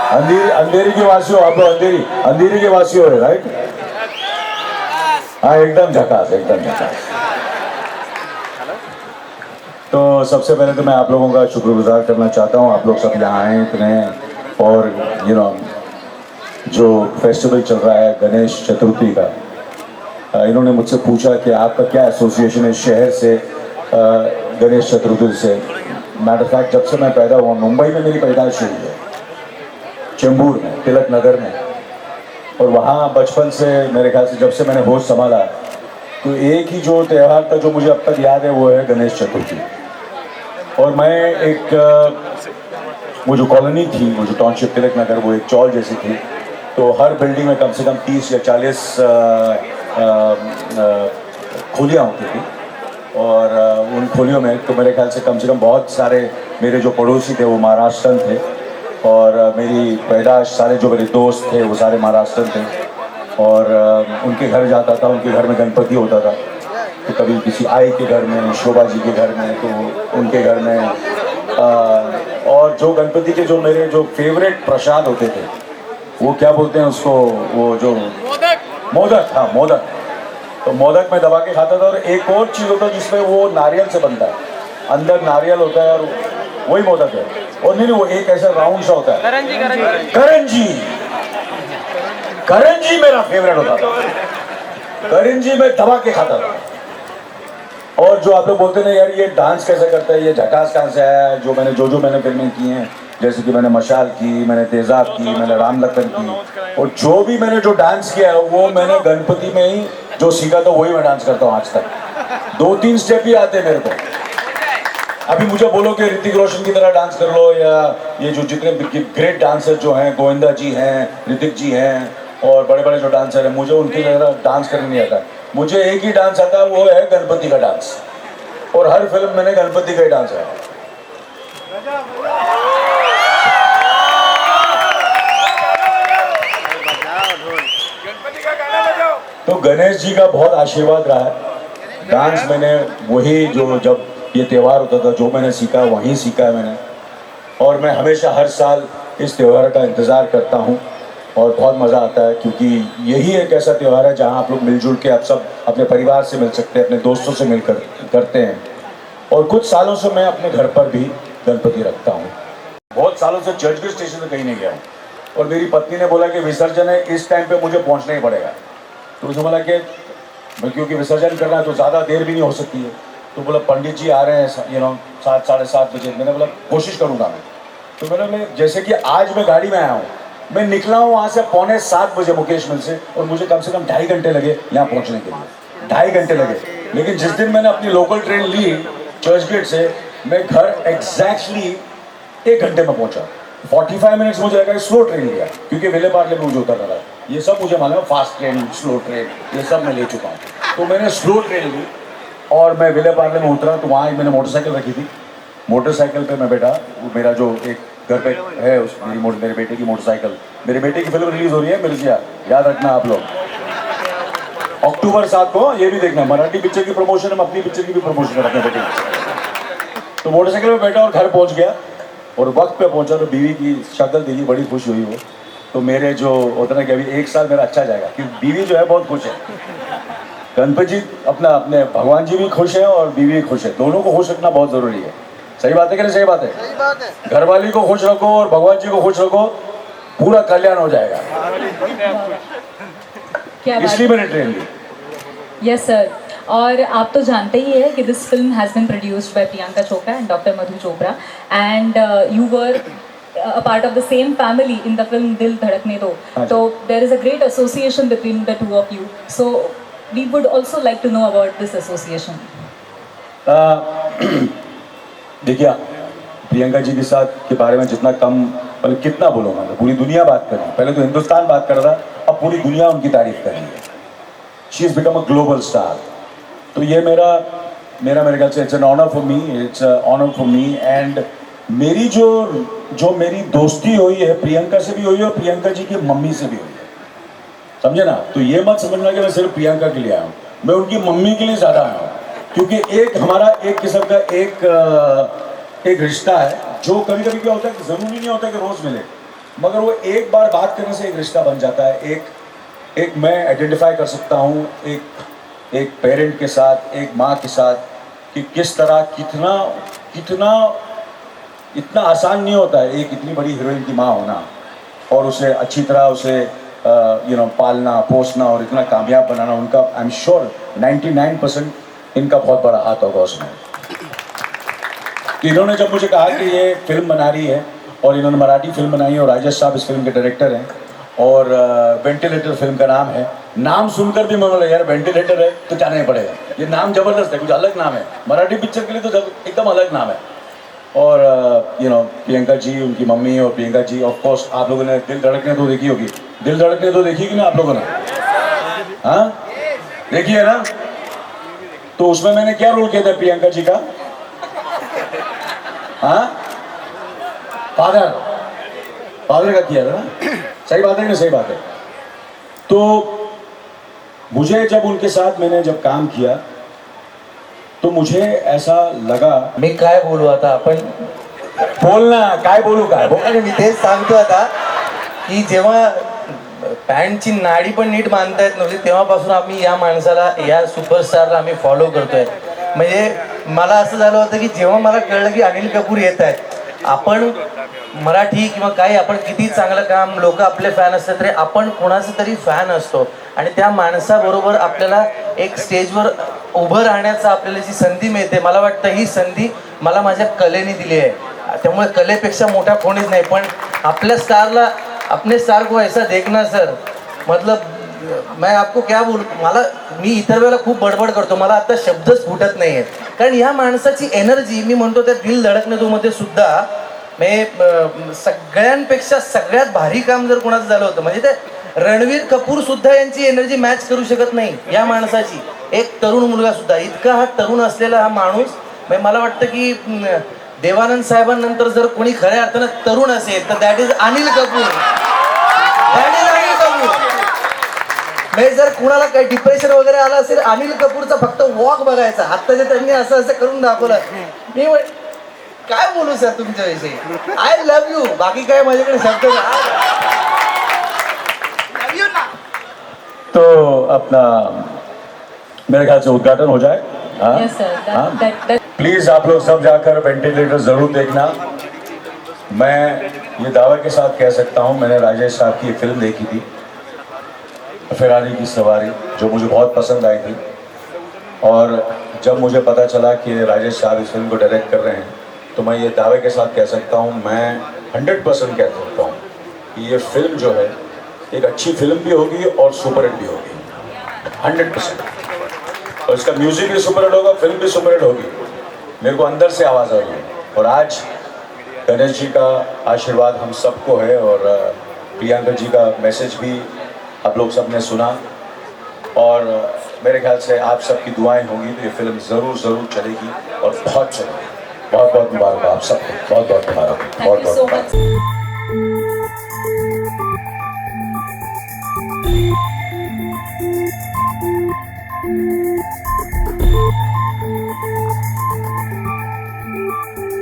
अंधेरी के वासी हो आप लोग, अंधेरी के वासी हो राइट? हाँ एकदम झकास, एकदम झकास। तो सबसे पहले तो मैं आप लोगों का शुक्रगुजार करना चाहता हूँ, आप लोग सब यहाँ आए इतने, और जो फेस्टिवल चल रहा है गणेश चतुर्थी का, इन्होंने मुझसे पूछा कि आपका क्या एसोसिएशन है शहर से गणेश चतुर्थी से। मैटर ऑफ फैक्ट जब से मैं पैदा हुआ, मुंबई में मेरी पैदाइश हुई है, चेंबूर में, तिलक नगर में, और वहाँ बचपन से मेरे ख्याल से जब से मैंने होश संभाला तो एक ही जो त्यौहार था जो मुझे अब तक याद है वो है गणेश चतुर्थी। और मैं एक वो जो कॉलोनी थी, वो जो टाउनशिप तिलक नगर, वो एक चौल जैसी थी, तो हर बिल्डिंग में कम से कम 30 या 40 खोलियाँ होती थी, और उन खोलियों में तो मेरे ख्याल से कम बहुत सारे मेरे जो पड़ोसी थे वो महाराष्ट्रन थे, और मेरी पैदाश सारे जो मेरे दोस्त थे वो सारे महाराष्ट्रन थे, और उनके घर जाता था, उनके घर में गणपति होता था, तो कभी किसी आई के घर में, शोभा जी के घर में, तो उनके घर में और जो गणपति के जो मेरे जो फेवरेट प्रसाद होते थे, वो क्या बोलते हैं उसको, वो जो मोदक, हाँ मोदक, तो मोदक में दबा के खाता था। और एक और चीज़ होता है जिसमें वो नारियल से बनता है, अंदर नारियल होता है, और वही मोदक है। और नहीं वो एक ऐसा राउंड सा होता है, करंजी मेरा फेवरेट होता था, करंजी में दबा के खाता था। और जो आप लोग बोलते ना यार ये डांस कैसे करता है, ये झकास कहाँ से आया है, जो मैंने फिल्में की हैं, जैसे कि मैंने मशाल की, मैंने तेजाब की, मैंने राम लखन की, और जो भी मैंने जो डांस किया है वो मैंने गणपति में ही जो सीखा था वही मैं डांस करता हूँ आज तक। 2-3 स्टेप ही आते हैं मेरे को। अभी मुझे बोलो कि ऋतिक रोशन की तरह डांस कर लो, या ये जो जितने ग्रेट डांसर जो हैं, गोविंदा जी हैं, ऋतिक जी हैं, और बड़े बड़े जो डांसर हैं, मुझे उनकी तरह डांस करने नहीं आता। मुझे एक ही डांस आता है, वो है गणपति का डांस, और हर फिल्म मैंने गणपति का ही डांस है। तो गणेश जी का बहुत आशीर्वाद रहा है। डांस मैंने वही जो जब ये त्यौहार होता था जो मैंने सीखा वहीं सीखा है मैंने, और मैं हमेशा हर साल इस त्यौहार का इंतज़ार करता हूँ, और बहुत मज़ा आता है, क्योंकि यही एक ऐसा त्यौहार है जहाँ आप लोग मिलजुल के आप सब अपने परिवार से मिल सकते हैं, अपने दोस्तों से मिलकर करते हैं। और कुछ सालों से मैं अपने घर पर भी गणपति रखता हूँ। बहुत सालों से चर्चगेट स्टेशन से कहीं नहीं गया हूँ, और मेरी पत्नी ने बोला कि विसर्जन है, इस टाइम पे मुझे पहुँचना ही पड़ेगा। तो मुझे बोला कि क्योंकि विसर्जन करना है तो ज़्यादा देर भी नहीं हो सकती है, तो बोला पंडित जी आ रहे हैं 7 साढ़े 7 बजे। मैंने बोला कोशिश करूँगा मैं। तो मैंने जैसे कि आज मैं गाड़ी में आया हूँ, मैं निकला हूँ वहाँ से 6:45 बजे मुकेश मिल से, और मुझे कम से कम 2.5 घंटे लगे यहाँ पहुँचने के लिए, 2.5 घंटे लगे। लेकिन जिस दिन मैंने अपनी लोकल ट्रेन ली चर्चगेट से, मैं घर एग्जैक्टली 1 घंटे में पहुँचा। 45 मिनट्स मुझे लगा स्लो ट्रेन लिया, क्योंकि विले पार्ले में मुझे उतरना था। ये सब मुझे मालूम है, फास्ट ट्रेन, स्लो ट्रेन, ये सब मैं ले चुका हूँ। तो मैंने स्लो ट्रेन ली और मैं विले पार्ले में उतरा, तो वहाँ मैंने मोटरसाइकिल रखी थी, मोटरसाइकिल पे मैं बैठा। वो मेरा जो एक घर पे है मेरे बेटे की मोटरसाइकिल, मेरे बेटे की फिल्म रिलीज हो रही है मिर्जिया, याद रखना आप लोग, अक्टूबर 7 को, ये भी देखना। मराठी पिक्चर की प्रमोशन, हम अपनी पिक्चर की भी प्रमोशन रखते हैं बेटे। तो मोटरसाइकिल में बैठा और घर पहुँच गया, और वक्त पे पहुँचा तो बीवी की शक्ल देखी, बड़ी खुश हुई वो। तो मेरे जो होता ना कि अभी 1 साल मेरा अच्छा जाएगा, क्योंकि बीवी जो है बहुत खुश है। गणपति जी अपने भगवान जी भी खुश हैं और बीवी भी खुश है, दोनों को खुश रखना बहुत जरूरी है। सही बात है कि नहीं? सही बात है, सही बात है। घरवाली को खुश रखो और भगवान जी को खुश रखो, पूरा कल्याण हो जाएगा। इसलिए मैंने ट्रेन ली। Yes sir. और आप तो जानते ही है कि this film has been produced by Priyanka Chopra and doctor Madhu Chopra, and you were a part of the same family in the film Dil Dhadakne Do. So there is a great association between the two of you. So we would also like to know about this association. देखिए, प्रियंका जी के साथ के बारे में जितना कम, मतलब कितना बोलूँगा, पूरी दुनिया बात कर रही है। पहले तो हिंदुस्तान बात कर रहा था, अब पूरी दुनिया उनकी तारीफ कर रही है। She is become a global star. तो ये मेरे ख्याल से it's an honour for me, it's honour for me. And मेरी जो मेरी दोस्ती हुई है प्रियंका से भी हुई है, और प्रियंका जी की मम्मी से भी हुई है, समझे ना? तो ये मत समझना कि मैं सिर्फ प्रियंका के लिए आया हूँ, मैं उनकी मम्मी के लिए ज़्यादा आया हूँ, क्योंकि एक हमारा एक किस्म का एक रिश्ता है जो कभी कभी क्या होता है कि ज़रूरी नहीं होता कि रोज़ मिले, मगर वो एक बार बात करने से एक रिश्ता बन जाता है। एक मैं आइडेंटिफाई कर सकता हूँ एक पेरेंट के साथ, एक माँ के साथ, कि किस तरह कितना इतना आसान नहीं होता है एक इतनी बड़ी हीरोइन की माँ होना, और उसे अच्छी तरह उसे पालना पोसना और इतना कामयाब बनाना। उनका आई एम श्योर 99% इनका बहुत बड़ा हाथ होगा उसमें। इन्होंने जब मुझे कहा कि ये फिल्म बना रही है, और इन्होंने मराठी फिल्म बनाई है, और राजेश साहब इस फिल्म के डायरेक्टर हैं, और वेंटिलेटर फिल्म का नाम है। नाम सुनकर भी मैं बोला यार वेंटिलेटर है तो जाना ही पड़ेगा, ये नाम जबरदस्त है, कुछ अलग नाम है मराठी पिक्चर के लिए, तो एकदम अलग नाम है। और प्रियंका जी, उनकी मम्मी और प्रियंका जी, ऑफ कोर्स आप लोगों ने दिल धड़कने तो देखी होगी। दिल धड़कने तो देखी कि ना आप लोगों ने? हाँ देखी है ना? तो उसमें मैंने क्या रोल किया था प्रियंका जी का? हाँ फादर का किया था ना? सही बात है कि सही बात है? तो मुझे जब उनके साथ मैंने जब काम किया तो मुझे ऐसा लगा, मी काय बोलू आता आपण बोलना काय बोलू काय बोल. आणि मी तेच सांगतो आता की जेव्हा पॅन्टची नाडी पण नीट बांधता येत नव्हती तेव्हापासून आम्ही या माणसाला, या सुपरस्टारला आम्ही फॉलो करतोय. म्हणजे मला असं झालं होतं की जेव्हा मला कळलं की अनिल कपूर येत आहेत, आपण मराठी किंवा काही आपण किती चांगलं काम, लोक आपले फॅन असतात तरी आपण कोणाचं तरी फॅन असतो, आणि त्या माणसाबरोबर आपल्याला एक स्टेजवर उभं राहण्याचा आपल्याला जी संधी मिळते, मला वाटतं ही संधी मला माझ्या कलेने दिली आहे. त्यामुळे कलेपेक्षा मोठा कोणीच नाही. पण आपल्या स्टारला, अपने स्टार को ऐसा देखना सर, मतलब मैं आपको क्या बोलू, मी इतर वेळेला खूप बडबड करतो, मला आता शब्दच फुटत नाही आहेत. कारण ह्या माणसाची एनर्जी, मी म्हणतो त्या दिल धडकने दो मध्ये सुद्धा सगळ्यांपेक्षा सगळ्यात भारी काम जर कोणाचं झालं होतं म्हणजे ते रणवीर कपूर सुद्धा यांची एनर्जी मॅच करू शकत नाही या माणसाची. एक तरुण मुलगा सुद्धा, इतका हा तरुण असलेला हा माणूस, मला वाटतं की देवानंद साहेबांनंतर जर कोणी खऱ्या अर्थानं तरुण असेल तर that is Anil Kapoor. That is Anil Kapoor. जर कुणाला काही डिप्रेशन वगैरे आलं असेल, अनिल कपूरचा फक्त वॉक बघायचा. आता जे त्यांनी असं असं करून दाखवलं, मी काय बोलू सर तुमच्याविषयी. आय लव्ह यू, बाकी काय माझ्याकडे शब्द तो अपना मेरे ख्याल से उद्घाटन हो जाए. हाँ Yes, sir. That प्लीज आप लोग सब जाकर वेंटिलेटर जरूर देखना. मैं ये दावे के साथ कह सकता हूँ, मैंने राजेश साहब की एक फिल्म देखी थी, फेरारी की सवारी, जो मुझे बहुत पसंद आई थी. और जब मुझे पता चला कि राजेश साहब इस फिल्म को डायरेक्ट कर रहे हैं, तो मैं ये दावे के साथ कह सकता हूँ, मैं 100% कह सकता हूँ कि ये फिल्म जो है एक अच्छी फिल्म भी होगी और सुपरहिट भी होगी 100%. और इसका म्यूजिक भी सुपरहिट होगा, फिल्म भी सुपरहिट होगी. मेरे को अंदर से आवाज़ आ रही है. और आज गणेश जी का आशीर्वाद हम सबको है, और प्रियंका जी का मैसेज भी आप लोग सब ने सुना, और मेरे ख्याल से आप सबकी दुआएं होंगी तो ये फिल्म ज़रूर चलेगी और बहुत चलेगी. बहुत बहुत मुबारक आप सबको, बहुत बहुत मुबारक. thank you so much.